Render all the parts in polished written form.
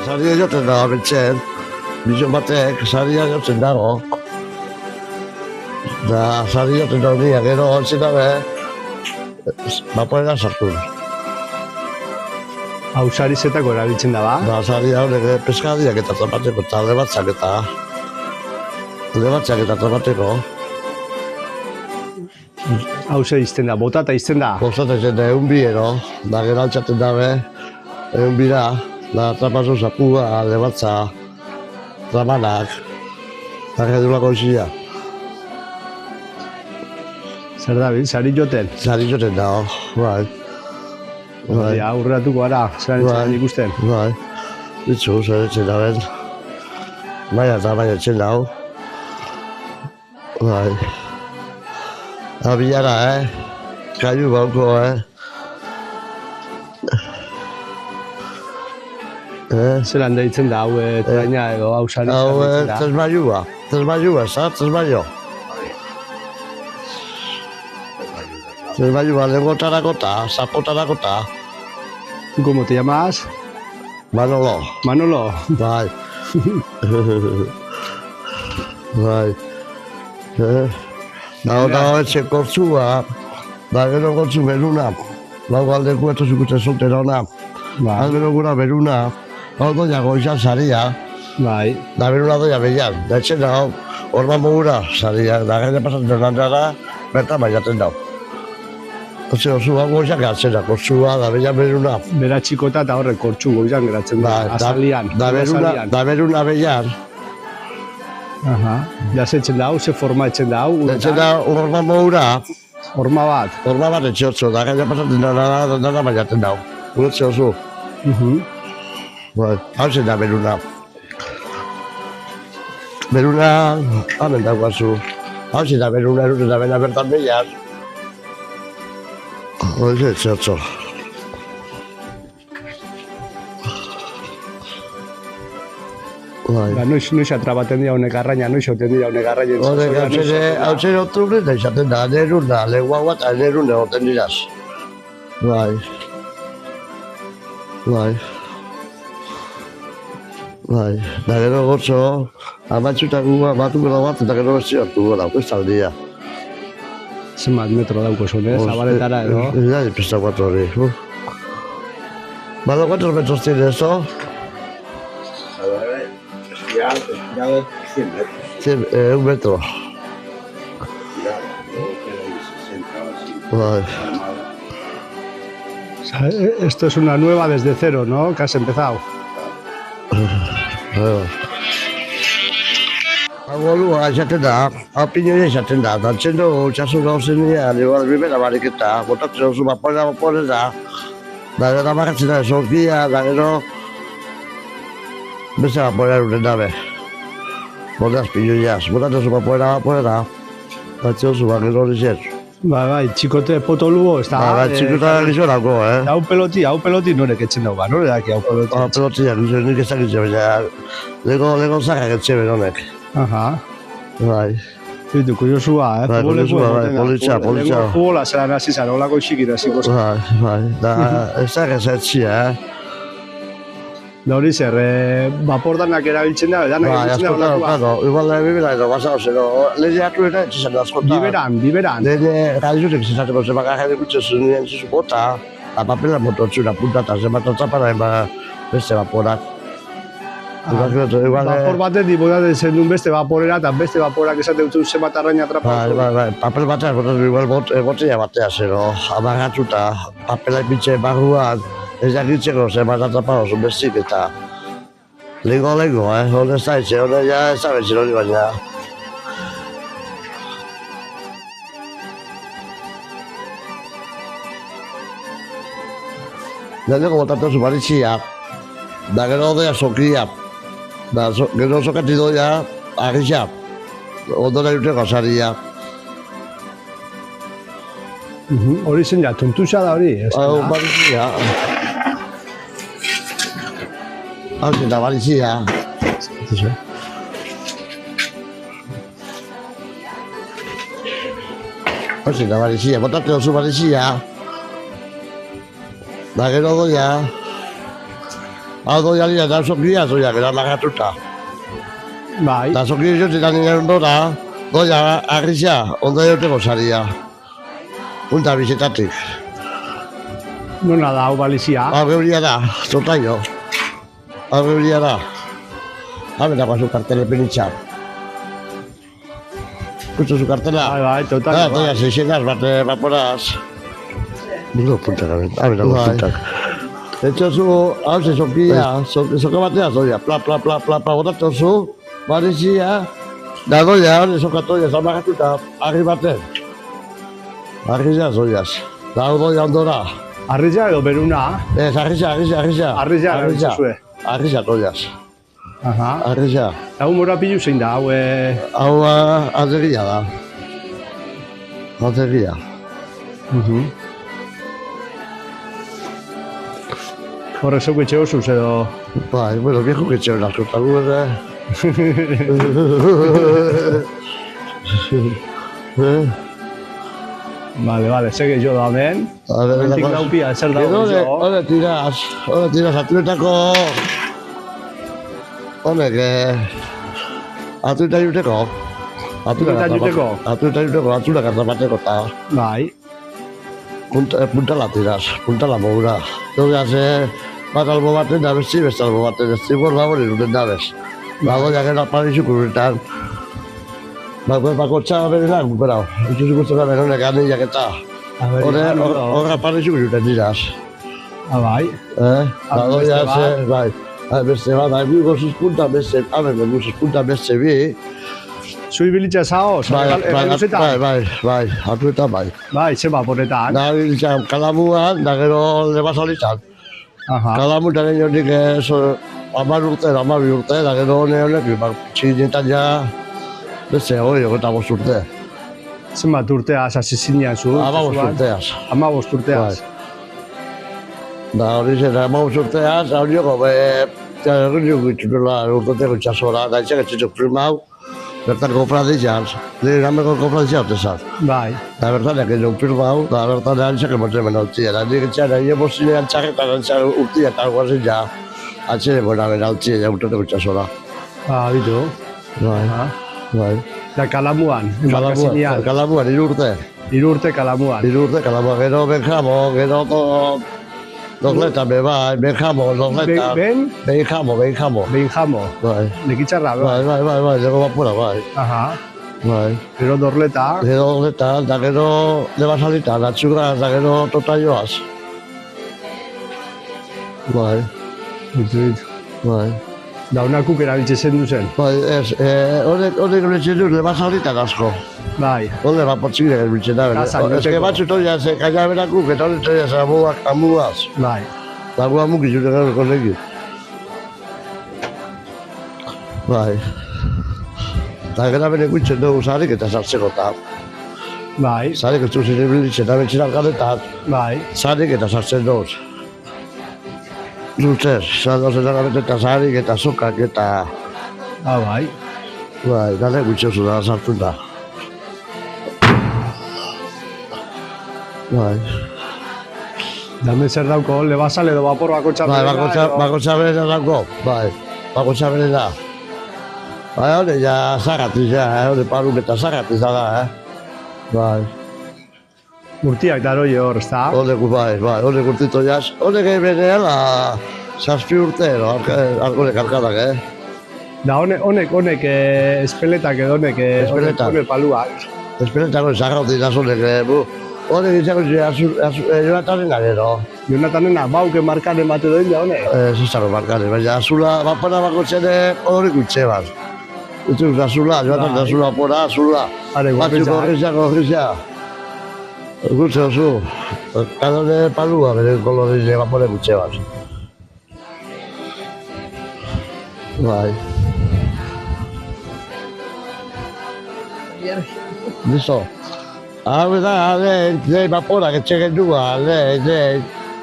saria joten da betzen, bizon batek saria jotzen dago. Da saria joten da honia, gero ontzen dabe, vaporera sartu. Hau sarizetako erabiltzen da, ba? Da saria horrek peskadiak eta trapateko, eta lebatzak eta trapateko. Hau zer izten da, botata izten da. Bostata izan da egun biero, da gero altxaten dabe, egun bira, da trapazo zapua, lebatza, tramanak, da gedulako izia. Zer da, sari joten? Sari joten da, bai. Bai. Aurreratuko gara, zer nintzen ikusten. Bai, ditzu, zer etxen da ben. Baina eta baina etxen da, bai. Abiara, kaiu bauko, Zeran deitzen da, hau traina edo hau sari hau deitzen da. tresmaiua, za, tresmaio. Tresmaiua, lengotarakota, zapotarakota. ¿Cómo te llamas? Manolo, Manolo. bai. Bai. Da etxe kortzua, da gero kortzu beruna. Lau galdeku eto zukute soltera ona. Ba, Gero gura beruna. Hau doia goizan saria. bai. Da beruna doia behian. Da etxen da hau, orman mogura saria. Da gaine pasatzen landara, bertan baiaten dau. Otze osu hau goizan gatzen da, kortzua, da behian beruna. Bera txikota eta horrek kortxu goizan geratzen da, azalian. Da beruna behian. Aha. Ja zetzen da hau, ze forma etzen da hau. Etxen da orman mogura. Horma bat. Horma bat etxe otzo, da gaine pasatzen da baiaten dau. Uretze osu. Bai, hau zen da beruna. Beruna, hamen daukazu. Hau zen da beruna, eruten da bena bertan behian. Horize etxe otzo. Bai. Da, noiz atrabaten dira honek arraina, noiz oten dira honek arraina. Horrek hau zen oktubre da izaten da, anerun da, legua bat anerun egoten diraz. Bai. Bai. Bai. Da gero gotzo, amatxutak batu gara bat, eta gero besti hartu gara, pestaldia. Zenbat metro dauko zonez, zabaletara edo. Ya, pesta 4 hori. Bado, ¿cuántos metros tiene eso? Espiral 100 metros. 100, 1 metro. Espiral, luego queda ahí 60 o así. Bai. O sea, esto es una nueva desde cero, ¿no? Que has empezado. Agolua esaten da, hau pinoi esaten da, dantzen dugu txasu gauzenean, igual bimera bariketa, botatzen duzu vaporera da gero amagatzen da esorkia, da gero beste vaporera uren dabe. Botaz pinoiaz, botatzen duzu vaporera, dantzen duzu gero hori zer. Bai, txikote potoluo, ez da. Bai, txikuta gizorako, Hau peloti norek etzen dugu, ba, norek daki hau peloti. Pelotia, nik ez dakitzen, baina lego zakak etxe honek. Aha. Bai. Zitu, kuriosua, Bai, kuriosua, bai, politxa. Lengo futbola zelan hasi zan, holako txikira hasiko zen. Bai, da ez dakez etxia, Da hori zer, bapordanak erabiltzen da, edanak Bai, erabiltzen da askotan, holakoa. claro, igual da bibera edo basao, zero, lehen hartu ere etxizan da askotan. Biberan. Lehen gaizurik zizateko zemaka jade gutxe zunien zizu bota, da papela mototzuna puntata, zemata txaparen beste vaporak. Vapor batetik botatzen zen duen beste vaporera, eta beste vaporak esaten dut zenbat arraina atrapatu. Bai, papel batean botatu igual botella batea, zero, amagatzuta, papela ipitxe barruan, ez dakitzeko zenbat atrapatu zuen bestik eta lengo, hori ez da etxe, hori ja ez da betxen hori baina. Leheneko botatu zu baritxia, da gero doia sokia, da gero sokati doia agisa, ondora juteko asaria. Hori zen ja, tontuza da hori. Hau baritxia. Hau zen da baritxia. Hau zen da baritxia, botatu zu baritxia. Da gero doia, hau doialia da sokia zoiak amagatuta. Bai, Da sokia jotetan nire ondora, doia agrisa, ondo joteko saria. Punta bizitatik. nona da, hau balizia. Ageuria da, zotaio. Ageuria da. Habera con su cartel de pincha. Escucho su cartela. Bai, total. Ah, doia 600 vaporas. Digo punta, habera con punta. De hecho, hau se sokia, soka batea zoia, pla, botatzen zu, barizia, da doia, hori sokatoia, zamagatuta, agri baten. Agrizia zoiaz. Da hau doia ondora. Arrizia edo beruna. Ez, agrizia. Arrizia erabiltzazue. Agrizia zoiaz. Aha. Agrizia. Hau mora pilu zein da, hau Hau azegia da. Azegia. Horrek zeuko etxe osuz edo... Bai, bueno, viejo que txeun asko, eta gu ere. Vale, sege jo da hemen. Mentik laupia, zer dago jo. Hore tiraz, atuetako... Honek, atueta juteko. Atueta juteko? Atueta juteko, atzura kartapateko, eta... Bai. Puntala tiraz, puntala mogura. Dogaz, bat albo baten da besti, beste albo baten, ez zibor labor iruten da bez. Bagoia gero aparizuk urretan. Bako txaga berenak, berau. Itxuzik guztu gaben honek aneiak eta. Horra aparizuk iruten diraz. Bai. Bagoia ze, bai. Beste bat, gu gozuz punta beste, guzuz punta beste bi. Zui bilitza zao, Bai, atuetan bai. Bai, zeba poretan. Da bilitza kalamuan, da gero lebasalitan. Kalamutan egin honik 10 urte, 12 urte, da gero honek, txiginetan ja, beste hori, 25 urte. Zenbat urteaz, hasi zinean zu? 15 urteaz. 15 urteaz. Da hori zen, 15 urteaz, hori joko, erri joko itxutela urtoteko txasora, da itxak etxetzok primau, bertan kofradizan, lehen ameko kofradizan otezan. Bai. Da bertan egin dugu firmau, da bertan antzak emoten bena utzia. Da nik etxean egin bozinean txaketan antzak urtia eta guazin ja, atxere bena bena utzia ja urtoteko txasora. Bitu. Bai. Da kalamuan, embarkazinean. Kalamuan, 3 urte. 3 urte kalamuan. 3 urte kalamuan, gero Benjamo, gero Dogleta, bai, Benjamo, Dogleta. Benjamo. Benjamo. Bai. Nekitzarra, bai. Bai, lego bapura, bai. Bai. Gero Dorleta. Gero Dogleta, da gero Lebasalita, da txugra, da gero Totaioaz. Bai. Bai. Da honakuk erabiltzen zen duzen. Bai, ez, horrek erabiltzen du Lebasalita asko. Bai. Horre bapotzik erabiltzen da. Ezke batzu toia, ze kaina berakuk, eta horre toia ze amuaz. Bai. Da gu amuk izure gero konegi. Bai. Da gara bene guitzen dugu zaharrik eta sartzeko eta. Bai. Zaharrik ez du zirebilitzen, da betxin alkanetan. Bai. Zaharrik eta sartzen duz. Zutzer, zaharrik eta zaharrik eta sokak eta... Bai. Bai, gane guitzen zu da sartzen da. Bai. Dame zer dauko, lebasal edo vapor bakotxa Bai, berena. bakotxa berena dauko, bai. Bakotxa berena. Bai, hori ja zagatiz, hori paruk eta zagatiz da, Bai. Urtiak daroi hor, ezta? Horrek urtito jaz. Horrek bereala 7 urte, horrek arkadak, Da honek espeletak edo honek honek paluak. Espeletako zagauti da zonek, horrek izango Jonatanen gero. Jonatanena, bauke markaren bat edo illa honek? Ez izango markaren, baina azula, bapana bakotzen horrek utxe bat. Utzuz, azula, Jonatan azula, pora, azula. Batzuk horrizia. Gutze oso, kadone palua bere kolorile bapore gutxe bat. Bai. Listo. Hau da, lehen baporak etxegen duga,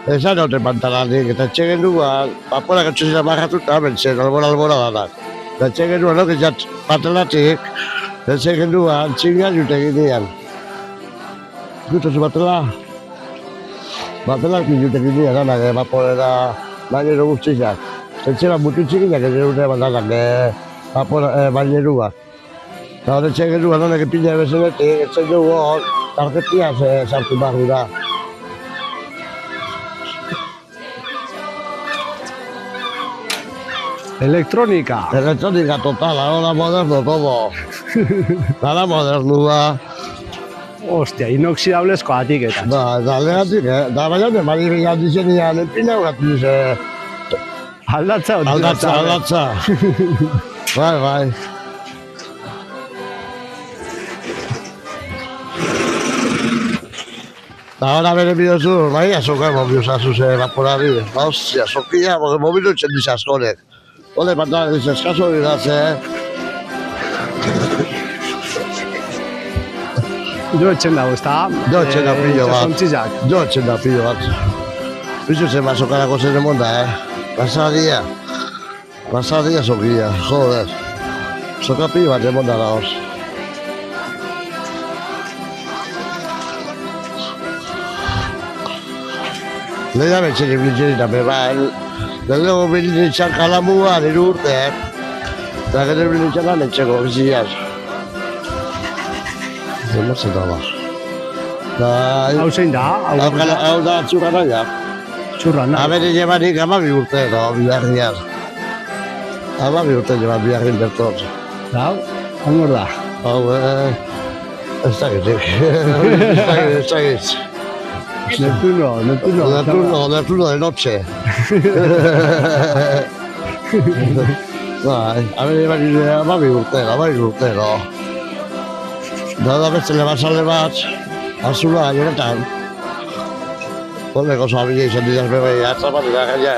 esan hoten pantalanik, eta etxegen duga, baporak etxezina bajatuta, bentzen, albora danak. Eta etxegen duga, nok ezat pantalatik, etxegen duga, txingan jutegin dian. Gustozu batela? Batelak jutegin dian, danak, baporera, bainero guztizak. etxera mutu txikinak ez dute batatak, bailerua. Eta hori txegerua honek pila bezenetik, etzen dugu hor, tarjetia sartu barru da. Electrónica. Electrónica total, ahora moderno todo. Nada modernua. Hostia, inoxidablezko atiketak. Da legatik, da baina ne bari bila dizenian, epina gatu dize. Aldatza. Aldatza. Bai. Ahora bere biozu, bai, azoka mobiuza zuze vaporari. Hostia, sokia, mobilu txen dizaskonek. Ole, pata, eskazo didatze, Jo etxen dago, ezta? Jo etxen da pillo bat. Itxasontzizak. Jo etxen da pillo bat. Bizu zen basokarako zen emonda, Basadia sokia, joder. Soka pillo bat emonda gauz. Leia betxerik biltxerita, bai. Lego biltxan kalamua, nire urteak. Eta gero biltxan lan etxeko, biziaz. Zemaz eta ba. Hau zein da? Hau da txurra naia. Txurra nahi. Habere llevarik 12 urte, bilarrian. 12 urte llevan bilarrin bertot. Hau, hangor da. Hau, ez dakit. Neptuno de noche. Bai, habere llevarik 12 urtero. Da beste lebasale bat, azula joretan. Honeko zabile izan didaz bebeia, atzapatu da gaia,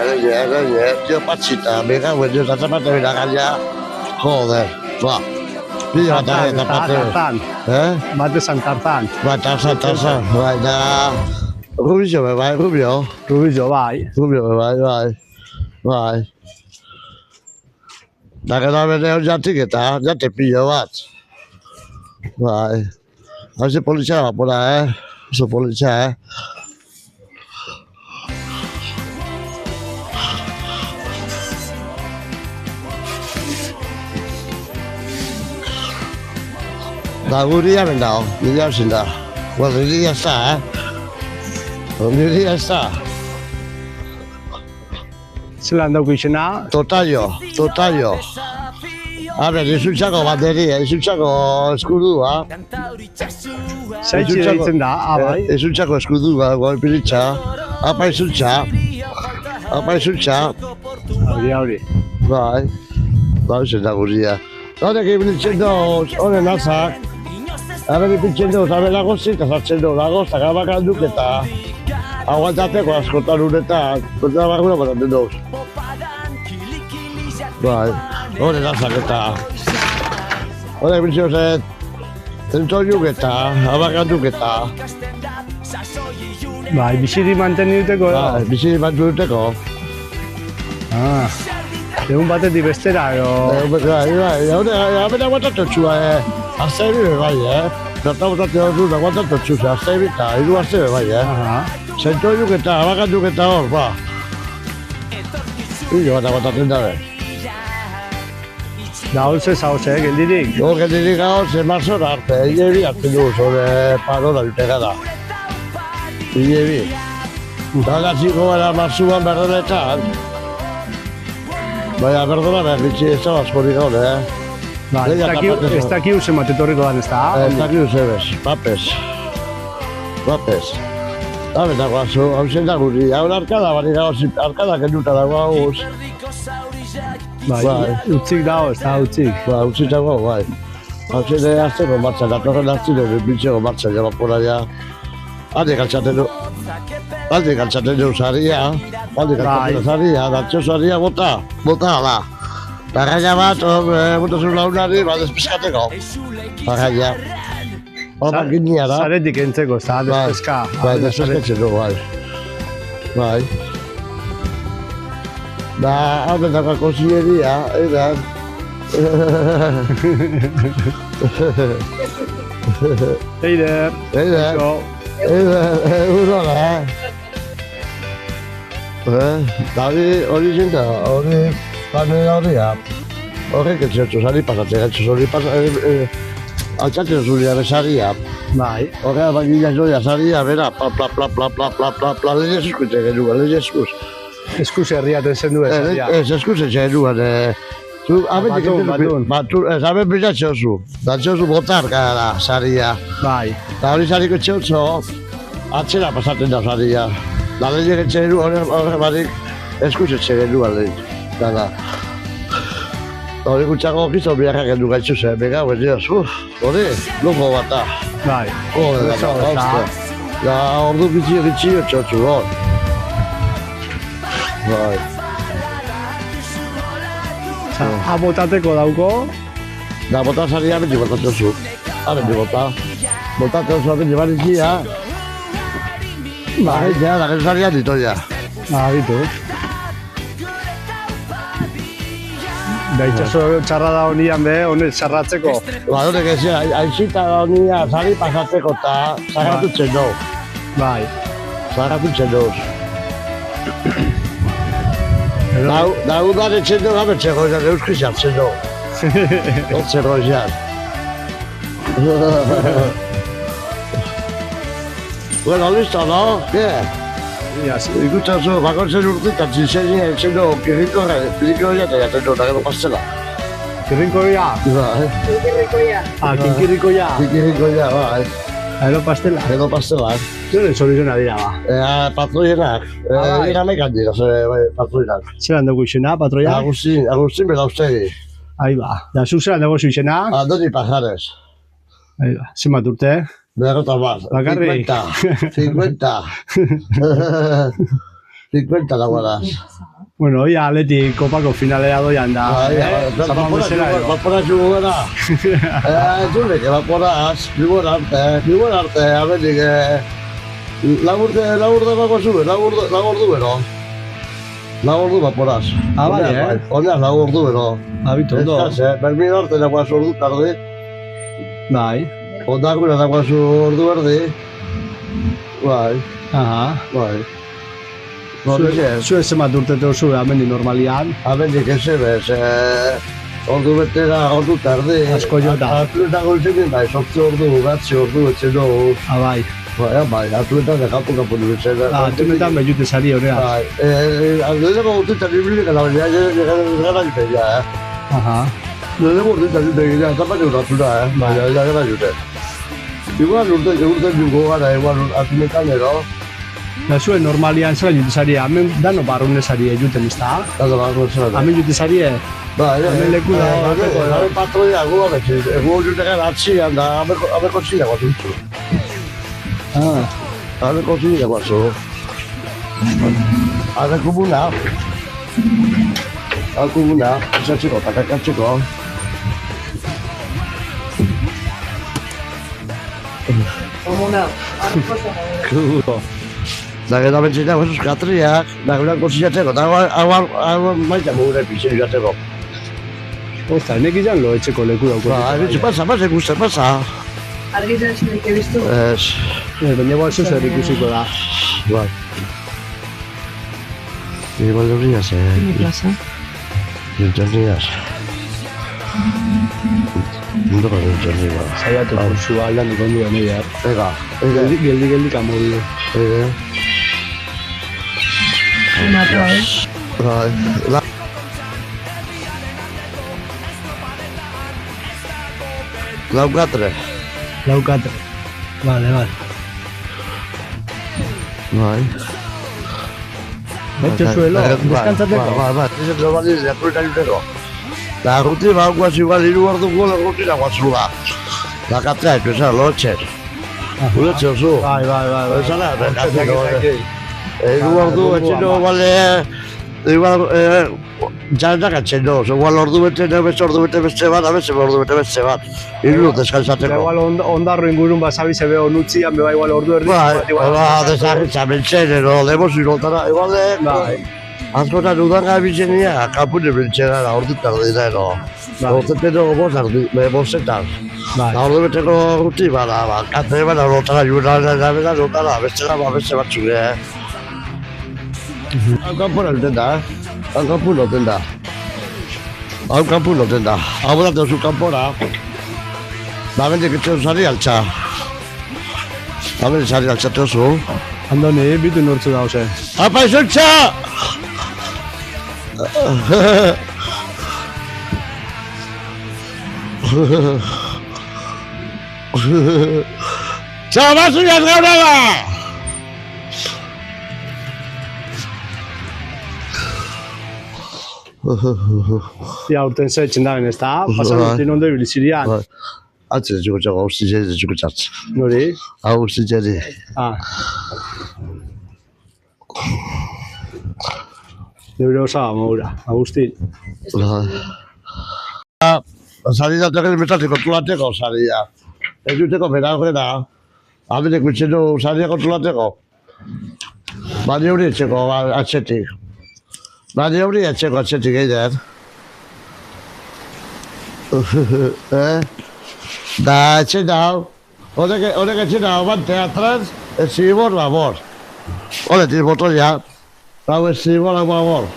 dio patxita, bega guen dioz atzapatu da gaia, joder, ba. Bila bat eta pate. Bate Santartan. Ba, tarza, bai, da... Rubio, bai. Rubio, bai. Bai. Da gero bere hor jatik eta jate pillo bat. Bai. Hau ze politxea bapora, oso politxea, Da guria ben dago, nire hau zin da. Bueno, nire ez da, Nire ez da. Zelan dauko izena? Totallo. A ber, izuntxako bateria, izuntxako eskudua. Zaitzi deitzen da, bai. Izuntxako eskudua, goi piritxa. Apa izuntxa. Hori. Bai. Bai, zen da guria. Horek ibilitzen doz, honen azak. Horek ibilitzen doz, abela gozik, azartzen doz, agostak abakanduk eta aguantateko askotan uretan, kontra bargura bataten doz. Bai, honen azak eta horek ibilitzen doz, zentoiuk eta abakanduk eta Bai, biziri manteni duteko, bai, biziri mantu duteko. Egun batetik bestera, Bai, abena guantatotxua, azteibi bai, Zerta botatzen hor dut, guantatotxua, azteibi eta hiru azteibi bai, Zentoiuk eta abakanduk eta hor, ba. Hilo bat aguantatzen dabe. Da holze zauze, geldirik. Geldirik hau, marzora arte, hilebi hartzen dugu, sobre parora dutegada. Hilebi. Dagatziko gara marzuan berdenetan. Baina, perdona, behar bitxi ez da askorik gaur, Ba, ez daki usen bat etorriko dan, ez da? Ez daki usebez, papez. Habetako azu, hau zen da guri, hau arkada bari gauz, arkada kenduta dago hauz. Bai, utzik dago, ez da utzik. Ba, utzik dago, bai. Hau zen azteko martxan, datorren aztile, bitxeko martxan, jaba pura ja. Alde galtzaten du zaria, datxo zaria bota ala. Bagaia bat, bota zuen launari, bat ezpizkateko. Bagaia. Hor ginia da. Zaretik entzeko, ez da, despezka. Bai, despezkatzen du, bai. Bai. Da, hau betako konsileria, edan. Eider. Urola, Da hori zen da, hori panera horria, horrek etxertu sari pasatzen, hori altzatzen zuria besaria, Bai. horrea bagila joia saria, bera, lehen eskutzen genuen, lehen eskuz. Eskuz herriaten zen du esatia. Ez eskutzen genuen, zu, Batun. ez, aben bilatzen oso, datzen oso botar gara saria. Bai. Da hori sariko etxeotzo, atzera pasatzen da saria. Da lehen etxe genuen, horre barik, eskutzen genuen lehen. Da. Hori gutxako gizon biharrak gendu gaitzu zen, bega, dios, hori, lujo bat da. Bai. Da, ordu gitzi txotxu, hor. Bai. Abotateko dauko. Da, bota saria beti botatzen zu. Beti bota. Botatzen zu beti barizia. Bai. Da, gero saria ditoia. Agitu. Da itxaso txarra da honian be, honet txarratzeko. Ba, horrek ez, aizita da honia, sari pasatzeko eta zagatutzen du. Bai. Zagatutzen du. Da, udaretzen du gabetzeko, eta euskiz hartzen du. Otzeko izan. Bueno, listo, no? ¿Qué? Ikusten zu, bakotzen urtitan zintzen etzen du, kirriko eta jaten du, da gero pastela. Kirrinkoia. Kinkirrikoia. Kirriko bai. Aero pastela. Gero pastela. Zure soluzioa dira, ba. Patroienak, bai. iramekan dira, patroienak. Zeran dugu izena, patroia? Agustin Belaustegi, Ahí ba. Da, zu zeran dugu izena? Andoni Pajares. Ahí ba. Zenbat urte? Berrota bat. Bakarrik. 50. 50 dagoeraz. Bueno, oia Atleti kopako finalera doian da. Vaporaz jugu gara. Zurek, vaporaz, libor arte, abendik, lagurde bako zube, lagordu bero. Lagordu vaporaz. Bai, Oneaz lagordu bero. Abitu, ondo. Ez, bermin arte dagoaz ordu tarde. Bai. Ondakura dagoaz ordu erdi. Bai, Aha. bai. Zue zenbat urte duzu amendi normalian. Abendik ez ebez, ordu betera, ordu tarde. Asko jota. Atleta goltzekin bai, 8 ordu, 9 ordu etzen dugu. Bai. Bai, atleta de kapu dutzen. Tunetan behute sari horrean. Bai, aldeko gurtitan ibilik ala baina, gara jutea, Aha. Aldeko gurtitan ibilik, zapat euratzuna, baina, gara jute. Igual urten dugu gara, igual atletan ero. Da zuen normalian zela jute sari, hemen dano barrune sari juten izta. Eta barro zera. Hemen jute sari, Bai, hemen leku da. Gare patroia gu abetxe, gu jute gara atzian da, abeko zira guatutzu. Abeko zira guatzu. Abeko buna. Abeko buna, izatzeko, takakatzeko. Komuna. Kugo. Da gero bentzina gozuz katriak, da gero kozizatzeko, da hau maita mugure pizien joatzeko. Osta, nek izan lo etxeko leku dauko. Ba, ebitzu pasa, ikusten pasa. Argitan zinek ebistu. Ez, Baina igual zuzer ikusiko da. bai. Igual dorriaz, plaza. dorriaz. Mundo gara dorriaz. Zaiatu kursu aldan ikondu da nire. Ega, Geldi kamodu. Matua, Bai, Laukatre. Laukatre. Vale. Bai. Betxo zuelo, deskantzateko. Bai, ez ez bali zeakurita juteko. Da ruti ba guazi igual 3 ordu gola rutina guazula. Da katzea, esan, lotxer. Uletxe oso. Bai. Esan da, katzeko. 3 ordu etxeno bale, igual, txarrak atxeno, igual ordu bete, beste ordu bete beste bat, beste ordu bete beste bat. 3 urte eskazatzeko. Igual ondarro ingurun basabi se beo nutzian, beba igual ordu erdi. Desagitza beltzen, demos irotara, igual Bai. askotan udan gabitzenia, kapune beltzera, ordu tardina, ortetero bostetan. Da ordu beteko ruti bada, kate bada lotara, jura, beste batzuk, Hau kanpora duten da, hau kanpu noten da. Hau kanpu noten da. Hau da duzu kanpora. Ba, bendik etxeo sari altza. Ba, bendik sari altza teozu. Andoni, bitu nortzu da, ose. Apa izontza! Txau, basu jazgauna da! Ja, urten zeitzen daben, ez da? Pasan urten ondo ibilizirian. Atzen zuko txago, hausti jeri zuko txatz. Nori? Hausti jeri. Ah. Neure osaba maura, Agustin. Sari da tegel metatik kontulateko, sari da. Ez duteko bera horrena. Habenek bitzen du saria kontulateko. Bani hori etxeko atxetik. Bani hori etxeko atxetik egiten. Da etxen dau. Horrek etxen dau, bante atrás, ez zibor, babor. Hore, tiz botoia. Hau ez zibor, babor.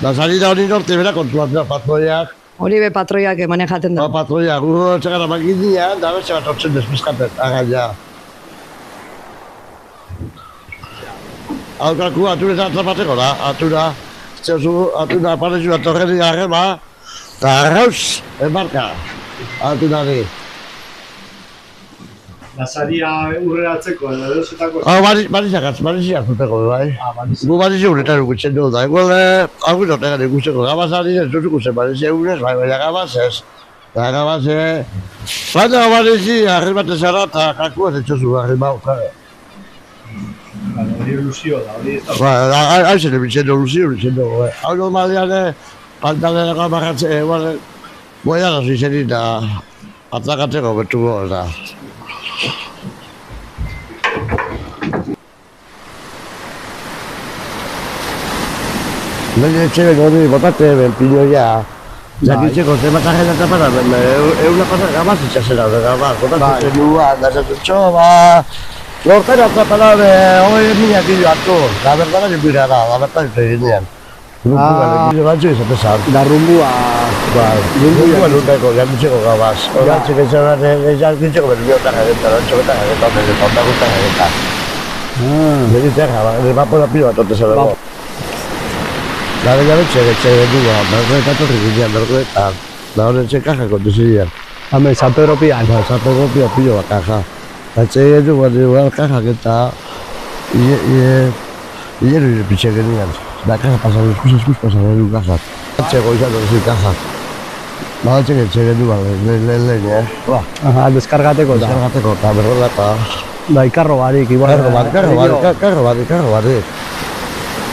Da sari da hori norte bera kontulatzea patroiak. Hori be patroiak manejaten da. Patroia, gu txegara makinia, da betxe bat hortzen despizkaten, agaia. Hau kalku, atureta atrapateko da, atura. Zeuzu, atura aparezu atorreri garrema, eta arrauz, enbarka. Aturari. Lasaria urreratzeko, edo zetako. Hau, barizik hartuteko, bai. Gu barizik uretan ikutzen dugu da. Igual, hau notegan ikusteko, gabazari ez dut ikusten barizik urez, bai, baina gabaz ez. Eta gabaz ez. Baina barizik, arri bat ezara, eta kalku ez etxozu, arri bau, kare. Hori ilusio da, hori ez da. Ba, hau zen ebitzen dugu, ilutzen dugu, hau normalian, pantalenako amarratze, igual, boian hasi zenin da, atlakatzeko betuko, da. Nire etxeren hori botate ben pinoia. Zakitzeko zenbata jena tapara, euna pasa gabaz itxasera, gabaz, botate zen duan, da zaten txoba. Lortera tapara, hori minak idu hartu, da bertara jipira da bertara egin Rumbu batzu izate zan. Da rumbua. Rumbu lurteko, jantzeko gabaz. Horatzeko izan, jantzeko berbiotan egetan, antxoketan egetan, ondagutan egetan. Beritzen jaba, bapo da pilo bat otezera dago. Da bella etxe dugu, berroetan torri ginean, berroetan. Da hori etxe kaja kontu ziren. Hame, San Pedro pian. Da, San Pedro pio pilo bat kaja. Da etxe dugu, kaja eta hieru irepitxe genian. Da kaja pasan, eskus pasan edu kaja. Etxeko izan dut kaja. Da etxe dugu, lehen, Ba. Aha, deskargateko da. Deskargateko, eta berrola eta... Da, ikarro barik, igual. Karro barik. Ba, karro barik.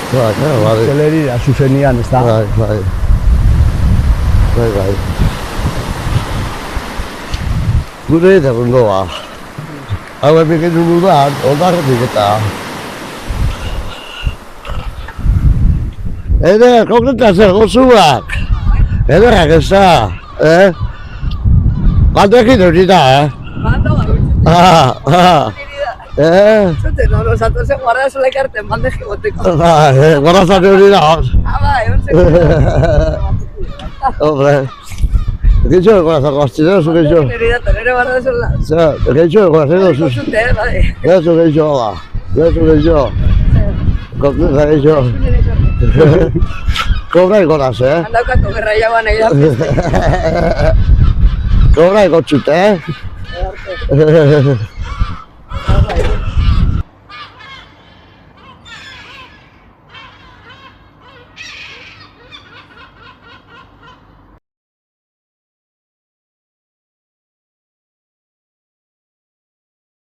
Telerira, zuzenian, ez da. Bai. Gure eta gundoa. Hau epiken dudan, ondarretik eta... konkreta zer gozuak. Ederrak ez da, Galdekin hori da, Bando, Zute, no, zatozen guarda zola ikarten, mande jiboteko. Gorazate hori da. Bai, ontzeko. Hombre. Gehitxo gorazako astideo, zu gehitxo. Nire dato, nire guarda zola. Zer, gehitxo gorazeko zu. Zute, bai. Gehitxo da. Gehitxo. Konkreta gehitxo. Kobrai goraz, Handaukako gerra jaban nahi da. Kobrai gotzut,